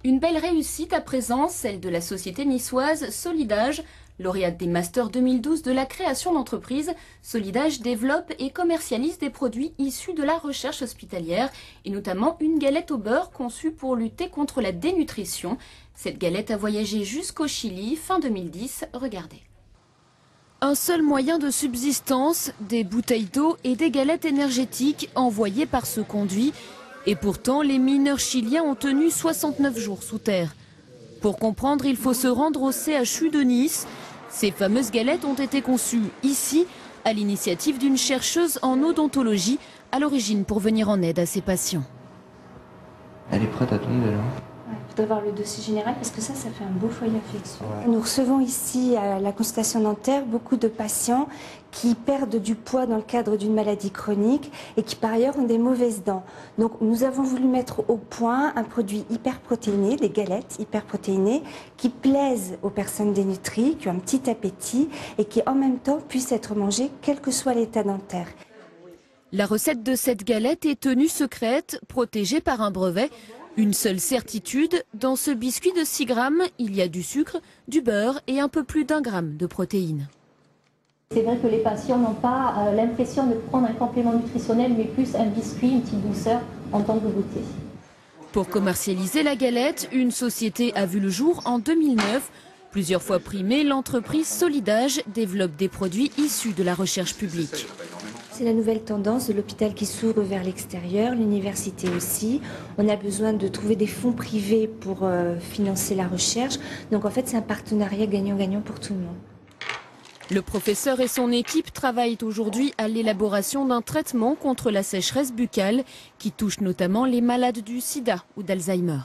Une belle réussite à présent, celle de la société niçoise Solidage. Lauréate des Masters 2012 de la création d'entreprise, Solidage développe et commercialise des produits issus de la recherche hospitalière et notamment une galette au beurre conçue pour lutter contre la dénutrition. Cette galette a voyagé jusqu'au Chili fin 2010, regardez. Un seul moyen de subsistance, des bouteilles d'eau et des galettes énergétiques envoyées par ce conduit. Et pourtant, les mineurs chiliens ont tenu 69 jours sous terre. Pour comprendre, il faut se rendre au CHU de Nice. Ces fameuses galettes ont été conçues ici, à l'initiative d'une chercheuse en odontologie, à l'origine pour venir en aide à ses patients. Elle est prête à tomber là. Il faudrait voir le dossier général parce que ça fait un beau foyer infectieux. Ouais. Nous recevons ici à la consultation dentaire beaucoup de patients qui perdent du poids dans le cadre d'une maladie chronique et qui par ailleurs ont des mauvaises dents. Donc nous avons voulu mettre au point un produit hyperprotéiné, des galettes hyperprotéinées qui plaisent aux personnes dénutries, qui ont un petit appétit et qui en même temps puissent être mangées quel que soit l'état dentaire. La recette de cette galette est tenue secrète, protégée par un brevet. Une seule certitude, dans ce biscuit de 6 grammes, il y a du sucre, du beurre et un peu plus d'1 gramme de protéines. C'est vrai que les patients n'ont pas l'impression de prendre un complément nutritionnel, mais plus un biscuit, une petite douceur en tant que goûter. Pour commercialiser la galette, une société a vu le jour en 2009. Plusieurs fois primée, l'entreprise Solidage développe des produits issus de la recherche publique. C'est la nouvelle tendance de l'hôpital qui s'ouvre vers l'extérieur, l'université aussi. On a besoin de trouver des fonds privés pour financer la recherche. Donc en fait, c'est un partenariat gagnant-gagnant pour tout le monde. Le professeur et son équipe travaillent aujourd'hui à l'élaboration d'un traitement contre la sécheresse buccale qui touche notamment les malades du sida ou d'Alzheimer.